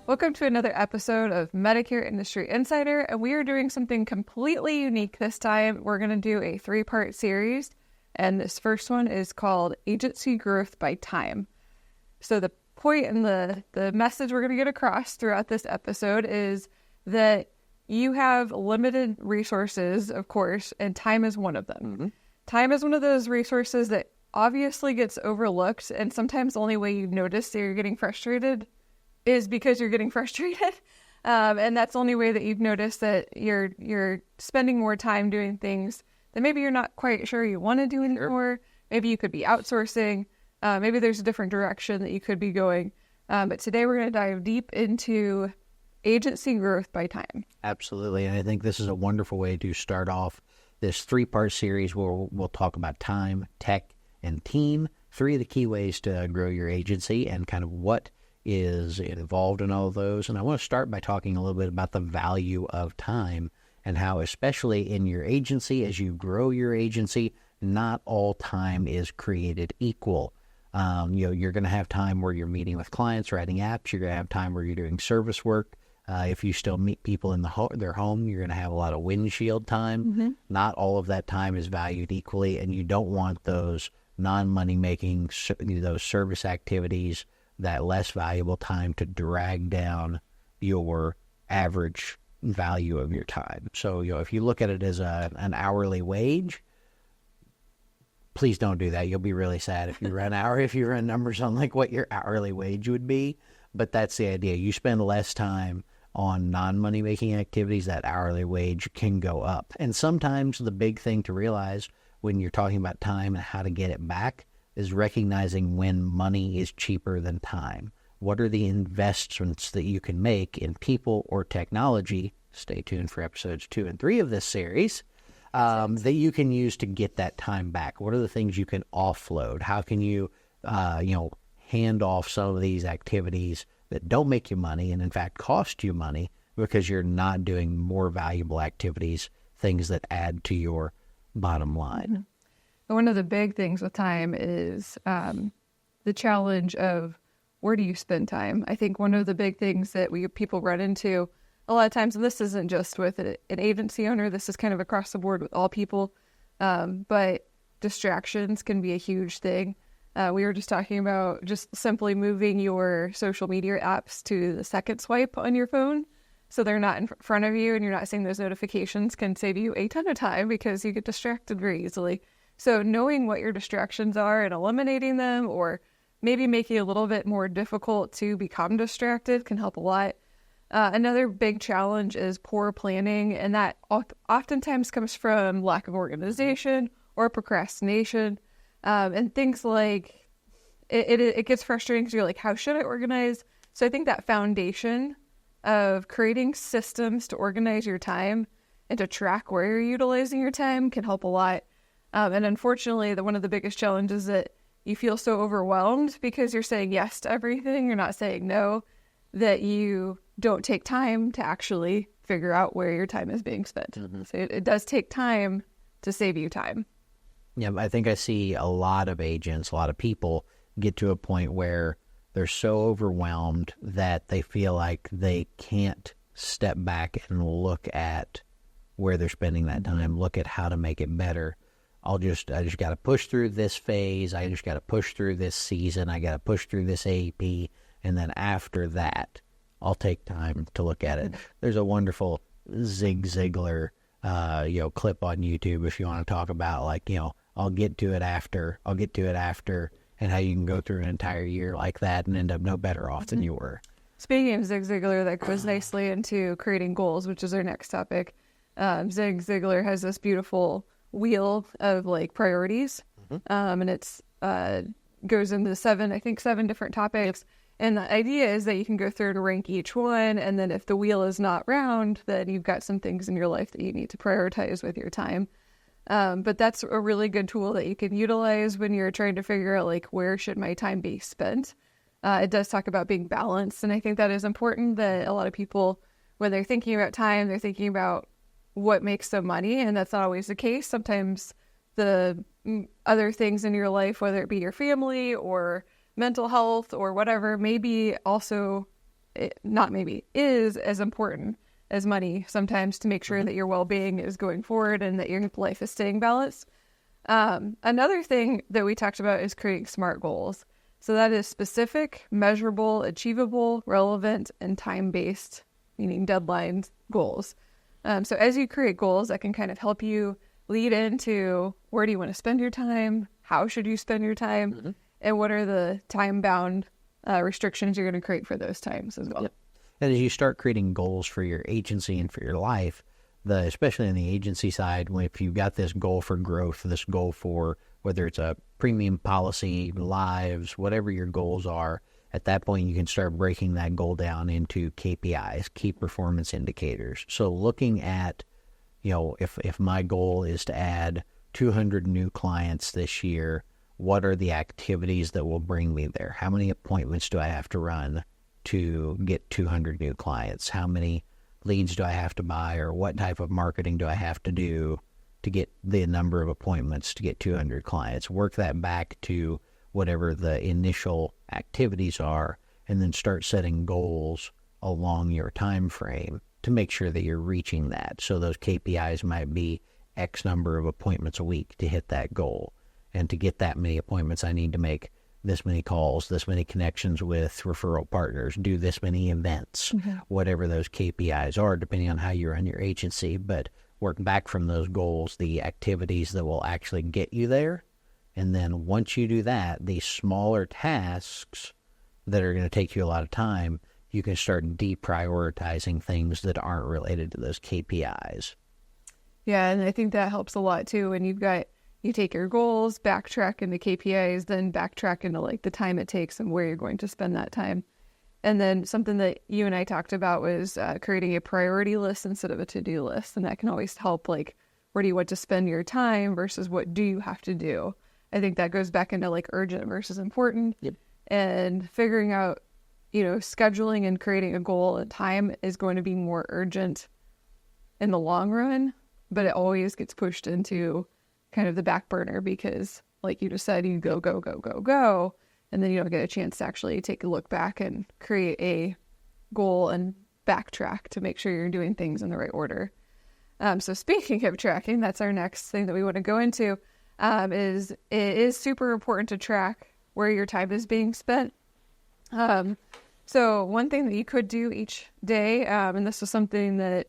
Welcome to another episode of Medicare Industry Insider, and we are doing something completely unique this time. We're going to do a 3-part series, and this first one is called Agency Growth by Time. So the point and the message we're going to get across throughout this episode is that you have limited resources, of course, and time is one of them. Mm-hmm. Time is one of those resources that obviously gets overlooked, and sometimes the only way you notice that you're getting frustrated is because you're getting frustrated. And that's the only way that you've noticed that you're spending more time doing things that maybe you're not quite sure you want to do anymore. Sure. Maybe you could be outsourcing. Maybe there's a different direction that you could be going. But today we're going to dive deep into agency growth by time. Absolutely. And I think this is a wonderful way to start off this 3-part series where we'll talk about time, tech, and team. 3 of the key ways to grow your agency and kind of what is involved in all of those. And I want to start by talking a little bit about the value of time and how, especially in your agency, as you grow your agency, not all time is created equal. You're going to have time where you're meeting with clients, writing apps. You're going to have time where you're doing service work. If you still meet people in their home, you're going to have a lot of windshield time. Mm-hmm. Not all of that time is valued equally, and you don't want those non-money making, those service activities, that less valuable time to drag down your average value of your time. So, if you look at it as an hourly wage, please don't do that. You'll be really sad if you run numbers on like what your hourly wage would be. But that's the idea. You spend less time on non-money making activities, that hourly wage can go up. And sometimes the big thing to realize when you're talking about time and how to get it back is recognizing when money is cheaper than time. What are the investments that you can make in people or technology? Stay tuned for episodes 2 and 3 of this series that you can use to get that time back. What are the things you can offload? How can you, hand off some of these activities that don't make you money and in fact cost you money because you're not doing more valuable activities, things that add to your bottom line. Mm-hmm. One of the big things with time is the challenge of where do you spend time? I think one of the big things that people run into a lot of times, and this isn't just with an agency owner, this is kind of across the board with all people, but distractions can be a huge thing. We were just talking about just simply moving your social media apps to the second swipe on your phone so they're not in front of you and you're not seeing those notifications can save you a ton of time because you get distracted very easily. So knowing what your distractions are and eliminating them, or maybe making it a little bit more difficult to become distracted, can help a lot. Another big challenge is poor planning, and that oftentimes comes from lack of organization or procrastination. And things like it gets frustrating because you're like, how should I organize? So I think that foundation of creating systems to organize your time and to track where you're utilizing your time can help a lot. And unfortunately, one of the biggest challenges is that you feel so overwhelmed because you're saying yes to everything. You're not saying no, that you don't take time to actually figure out where your time is being spent. Mm-hmm. So it does take time to save you time. Yeah, I think I see a lot of agents, a lot of people get to a point where they're so overwhelmed that they feel like they can't step back and look at where they're spending that time, look at how to make it better. I just got to push through this phase. I just got to push through this season. I got to push through this AP. And then after that, I'll take time to look at it. There's a wonderful Zig Ziglar, clip on YouTube if you want to talk about I'll get to it after, and how you can go through an entire year like that and end up no better off than you were. Speaking of Zig Ziglar, that goes nicely into creating goals, which is our next topic. Zig Ziglar has this beautiful wheel of priorities, and it's goes into 7 different topics. And the idea is that you can go through and rank each one, and then if the wheel is not round, then you've got some things in your life that you need to prioritize with your time. But that's a really good tool that you can utilize when you're trying to figure out where should my time be spent. It does talk about being balanced, and I think that is important, that a lot of people, when they're thinking about time, they're thinking about what makes them money, and that's not always the case. Sometimes the other things in your life, whether it be your family or mental health or whatever, may be also not maybe, is as important as money sometimes to make sure that your well-being is going forward and that your life is staying balanced. Another thing that we talked about is creating SMART goals. So that is specific, measurable, achievable, relevant, and time-based, meaning deadlines goals. So as you create goals, that can kind of help you lead into where do you want to spend your time, how should you spend your time, and what are the time-bound restrictions you're going to create for those times as well. Yep. And as you start creating goals for your agency and for your life, especially on the agency side, if you've got this goal for growth, this goal for whether it's a premium policy, lives, whatever your goals are, at that point you can start breaking that goal down into KPIs, key performance indicators. So looking at, if my goal is to add 200 new clients this year, what are the activities that will bring me there? How many appointments do I have to run to get 200 new clients? How many leads do I have to buy, or what type of marketing do I have to do to get the number of appointments to get 200 clients? Work that back to whatever the initial activities are, and then start setting goals along your time frame to make sure that you're reaching that. So those KPIs might be X number of appointments a week to hit that goal. And to get that many appointments, I need to make this many calls, this many connections with referral partners, do this many events, whatever those KPIs are, depending on how you run your agency. But work back from those goals, the activities that will actually get you there. And then once you do that, these smaller tasks that are going to take you a lot of time, you can start deprioritizing things that aren't related to those KPIs. Yeah, and I think that helps a lot too. When you take your goals, backtrack into KPIs, then backtrack into like the time it takes and where you're going to spend that time. And then something that you and I talked about was creating a priority list instead of a to-do list. And that can always help, like, where do you want to spend your time versus what do you have to do? I think that goes back into like urgent versus important. Yep. And figuring out, scheduling and creating a goal and time is going to be more urgent in the long run, but it always gets pushed into kind of the back burner because, like you just said, you go, go, go, go, go, and then you don't get a chance to actually take a look back and create a goal and backtrack to make sure you're doing things in the right order. So speaking of tracking, that's our next thing that we want to go into, is it is super important to track where your time is being spent. So one thing that you could do each day, and this was something that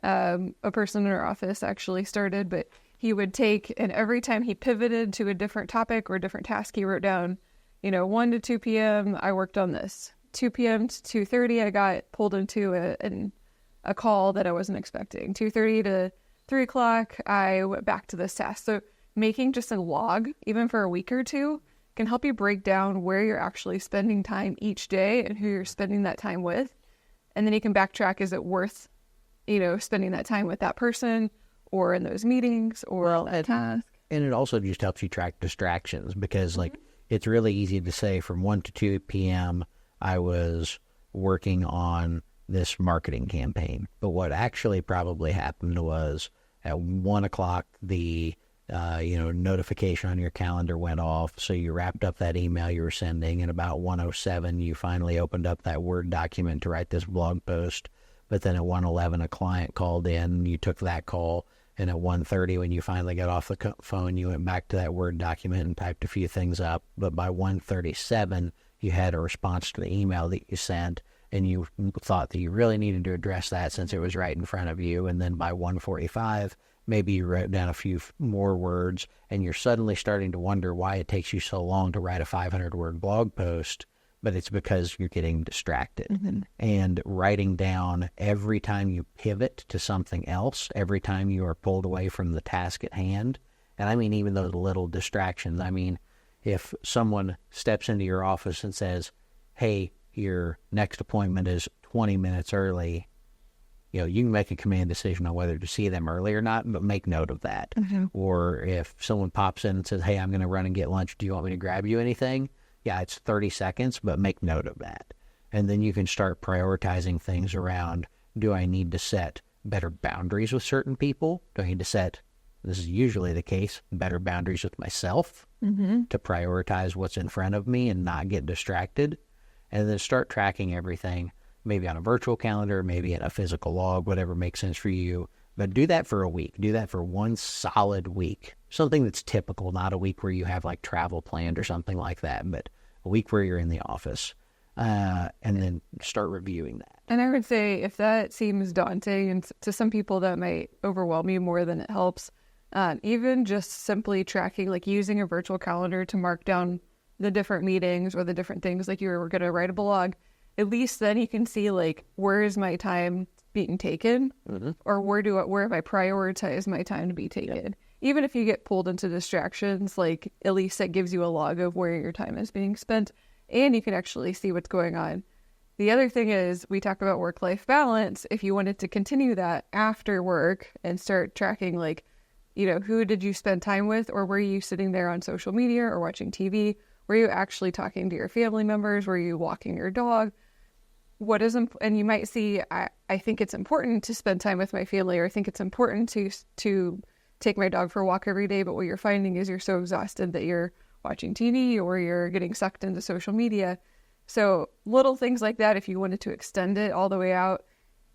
a person in our office actually started, but he would take, and every time he pivoted to a different topic or a different task, he wrote down, 1 to 2 p.m. I worked on this. 2 p.m. to 2:30, I got pulled into a call that I wasn't expecting. 2:30 to 3 o'clock, I went back to this task. So making just a log, even for a week or two, can help you break down where you're actually spending time each day and who you're spending that time with. And then you can backtrack, is it worth, spending that time with that person or in those meetings or that task? And it also just helps you track distractions because, it's really easy to say from 1 to 2 p.m. I was working on this marketing campaign. But what actually probably happened was at 1 o'clock, the notification on your calendar went off. So you wrapped up that email you were sending, and about 1:07, you finally opened up that Word document to write this blog post. But then at 1:11, a client called in, you took that call. And at 1:30, when you finally got off the phone, you went back to that Word document and typed a few things up. But by 1:37, you had a response to the email that you sent, and you thought that you really needed to address that since it was right in front of you. And then by 1:45, maybe you wrote down a few more words, and you're suddenly starting to wonder why it takes you so long to write a 500-word blog post. But it's because you're getting distracted. And writing down every time you pivot to something else, every time you are pulled away from the task at hand, and I mean even those little distractions. I mean, if someone steps into your office and says, hey, your next appointment is 20 minutes early, you can make a command decision on whether to see them early or not, but make note of that. Or if someone pops in and says, hey, I'm going to run and get lunch, do you want me to grab you anything? Yeah, it's 30 seconds, but make note of that. And then you can start prioritizing things around, do I need to set better boundaries with certain people? Do I need to set, this is usually the case, better boundaries with myself to prioritize what's in front of me and not get distracted? And then start tracking everything maybe on a virtual calendar, maybe in a physical log, whatever makes sense for you. But do that for a week. Do that for one solid week. Something that's typical, not a week where you have like travel planned or something like that, but a week where you're in the office. And then start reviewing that. And I would say if that seems daunting, and to some people that might overwhelm you more than it helps, even just simply tracking, like using a virtual calendar to mark down the different meetings or the different things, like you were going to write a blog, at least then you can see like, where is my time being taken, or where have I prioritized my time to be taken? Even if you get pulled into distractions, like at least that gives you a log of where your time is being spent, and you can actually see what's going on. The other thing is, we talk about work-life balance. If you wanted to continue that after work and start tracking, like, who did you spend time with, or were you sitting there on social media or watching TV? Were you actually talking to your family members? Were you walking your dog? And you might see, I think it's important to spend time with my family, or I think it's important to take my dog for a walk every day. But what you're finding is you're so exhausted that you're watching TV or you're getting sucked into social media. So little things like that, if you wanted to extend it all the way out,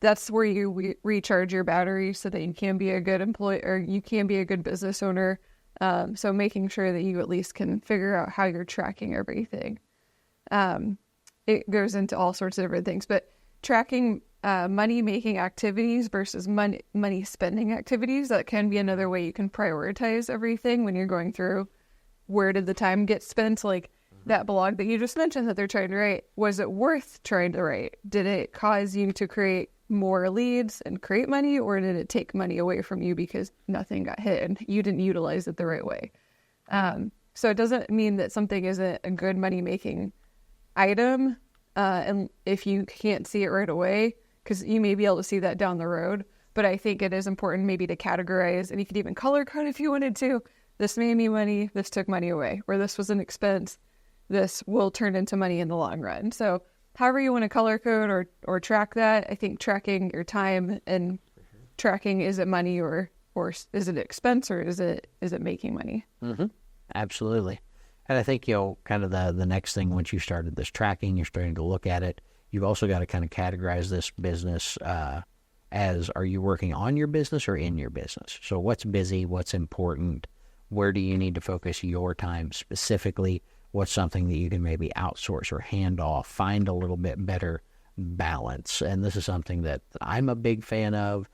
that's where you recharge your battery so that you can be a good employee, or you can be a good business owner. So making sure that you at least can figure out how you're tracking everything. It goes into all sorts of different things, but tracking money-making activities versus money-spending activities, that can be another way you can prioritize everything when you're going through where did the time get spent. Like that blog that you just mentioned that they're trying to write, was it worth trying to write? Did it cause you to create more leads and create money, or did it take money away from you because nothing got hit and you didn't utilize it the right way? So it doesn't mean that something isn't a good money-making item, and if you can't see it right away, because you may be able to see that down the road. But I think it is important maybe to categorize, and you could even color code if you wanted to. This made me money, this took money away, or this was an expense, this will turn into money in the long run. So however you want to color code or track that, I think tracking your time and tracking, is it money or is it expense, or is it making money? Absolutely. And I think, kind of the next thing, once you started this tracking, you're starting to look at it, you've also got to kind of categorize this business as, are you working on your business or in your business? So what's busy, what's important, where do you need to focus your time specifically? What's something that you can maybe outsource or hand off, find a little bit better balance? And this is something that I'm a big fan of,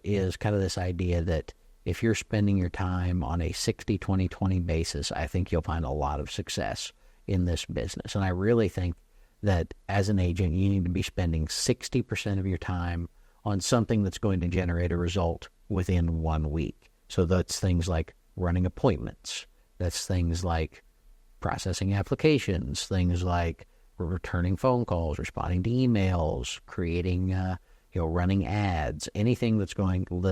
is kind of this idea that if you're spending your time on a 60-20-20 basis, I think you'll find a lot of success in this business. And I really think that as an agent, you need to be spending 60% of your time on something that's going to generate a result within 1 week. So that's things like running appointments. That's things like processing applications, things like returning phone calls, responding to emails, creating, running ads, anything that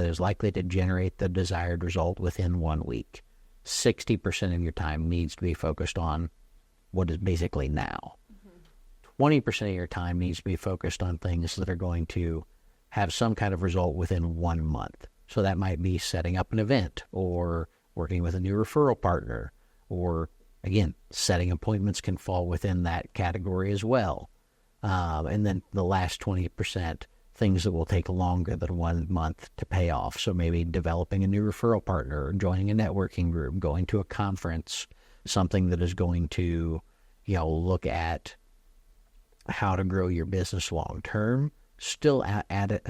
is likely to generate the desired result within 1 week. 60% of your time needs to be focused on what is basically now. 20% of your time needs to be focused on things that are going to have some kind of result within 1 month. So that might be setting up an event, or working with a new referral partner, or again, setting appointments can fall within that category as well. And then the last 20%, things that will take longer than 1 month to pay off. So maybe developing a new referral partner, joining a networking group, going to a conference, something that is going to, look at how to grow your business long term. Still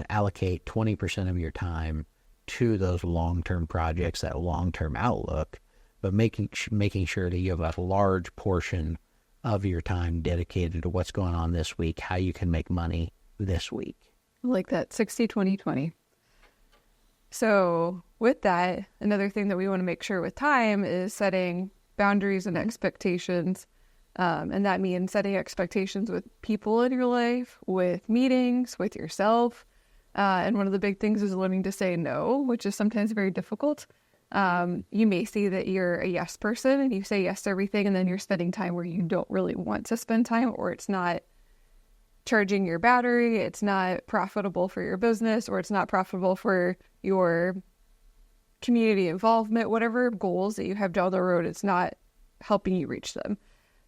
allocate 20% of your time to those long-term projects, that long-term outlook, but making sure that you have a large portion of your time dedicated to what's going on this week, how you can make money this week. I like that 60-20-20. So with that, another thing that we want to make sure with time is setting boundaries and expectations. And that means setting expectations with people in your life, with meetings, with yourself. And one of the big things is learning to say no, which is sometimes very difficult. You may see that you're a yes person and you say yes to everything, and then you're spending time where you don't really want to spend time, or it's not charging your battery, it's not profitable for your business, or it's not profitable for your community involvement, whatever goals that you have down the road, it's not helping you reach them.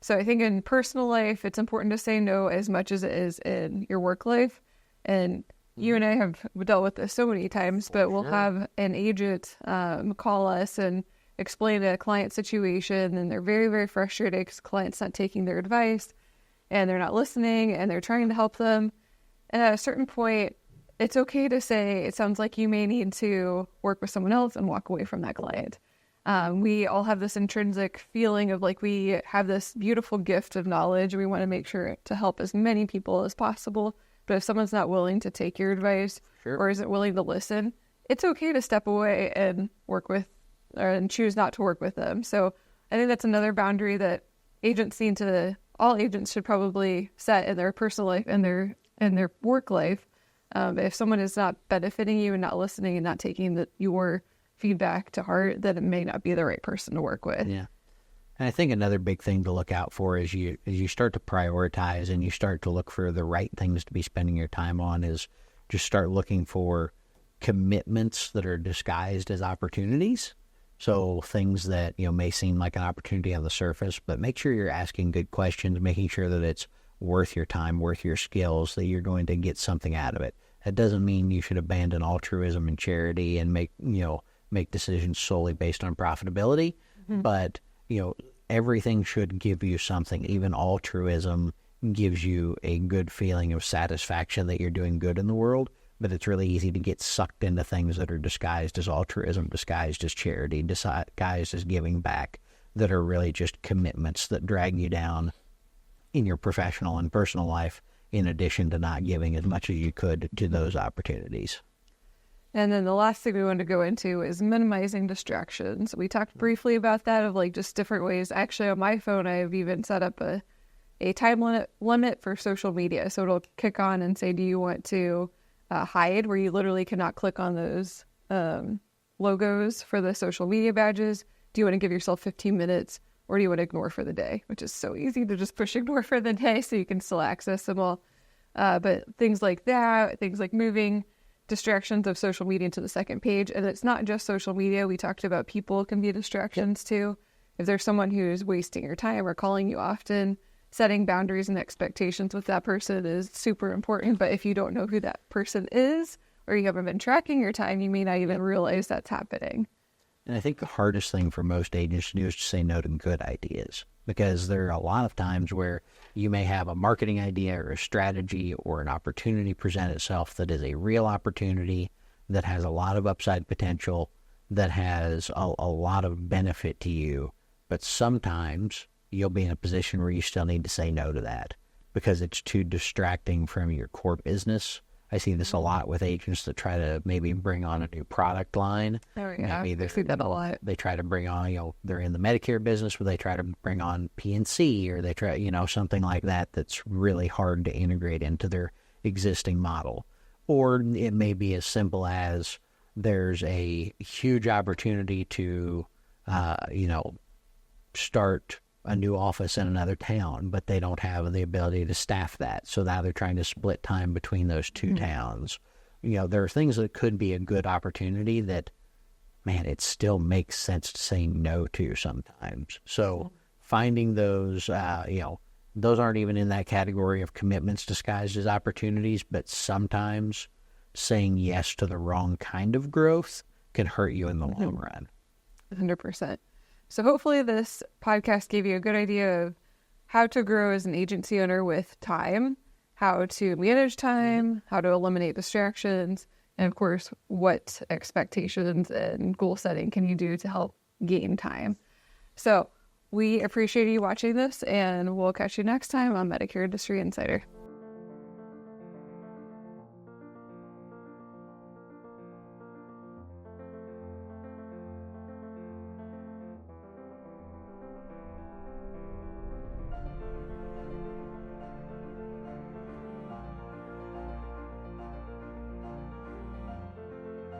So I think in personal life, it's important to say no as much as it is in your work life. And you and I have dealt with this so many times, but we'll have an agent call us and explain a client situation, and they're very, very frustrated because the client's not taking their advice and they're not listening and they're trying to help them. And at a certain point, it's okay to say, it sounds like you may need to work with someone else and walk away from that client. We all have this intrinsic feeling of like we have this beautiful gift of knowledge. We want to make sure to help as many people as possible. But if someone's not willing to take your advice or isn't willing to listen, it's okay to step away and and choose not to work with them. So I think that's another boundary that all agents should probably set in their personal life and their work life. If someone is not benefiting you and not listening and not taking your feedback to heart, then it may not be the right person to work with. Yeah. And I think another big thing to look out for as you start to prioritize and you start to look for the right things to be spending your time on is just start looking for commitments that are disguised as opportunities. So things that, may seem like an opportunity on the surface, but make sure you're asking good questions, making sure that it's worth your time, worth your skills, that you're going to get something out of it. That doesn't mean you should abandon altruism and charity and make decisions solely based on profitability, but everything should give you something. Even altruism gives you a good feeling of satisfaction that you're doing good in the world, but it's really easy to get sucked into things that are disguised as altruism, disguised as charity, disguised as giving back, that are really just commitments that drag you down in your professional and personal life, in addition to not giving as much as you could to those opportunities. And then the last thing we want to go into is minimizing distractions. We talked briefly about that, of like just different ways. Actually, on my phone, I've even set up a time limit for social media. So it'll kick on and say, do you want to hide, where you literally cannot click on those logos for the social media badges? Do you want to give yourself 15 minutes, or do you want to ignore for the day? Which is so easy to just push ignore for the day so you can still access them all. But things like that, things like moving distractions of social media to the second page. And it's not just social media. We talked about people can be distractions too. If there's someone who's wasting your time or calling you often, setting boundaries and expectations with that person is super important. But if you don't know who that person is, or you haven't been tracking your time, you may not even realize that's happening. And I think the hardest thing for most agents to do is to say no to good ideas, because there are a lot of times where you may have a marketing idea or a strategy or an opportunity present itself that is a real opportunity, that has a lot of upside potential, that has a lot of benefit to you. But sometimes you'll be in a position where you still need to say no to that because it's too distracting from your core business. I see this a lot with agents that try to maybe bring on a new product line. Oh, yeah. I see that a lot. They try to bring on, they're in the Medicare business, but they try to bring on PNC, or they try, something like that that's really hard to integrate into their existing model. Or it may be as simple as there's a huge opportunity to, start a new office in another town, but they don't have the ability to staff that. So now they're trying to split time between those two towns. There are things that could be a good opportunity that, man, it still makes sense to say no to sometimes. So finding those, those aren't even in that category of commitments disguised as opportunities, but sometimes saying yes to the wrong kind of growth can hurt you in the long run. 100%. So hopefully this podcast gave you a good idea of how to grow as an agency owner with time, how to manage time, how to eliminate distractions, and of course, what expectations and goal setting can you do to help gain time. So we appreciate you watching this, and we'll catch you next time on Medicare Industry Insider.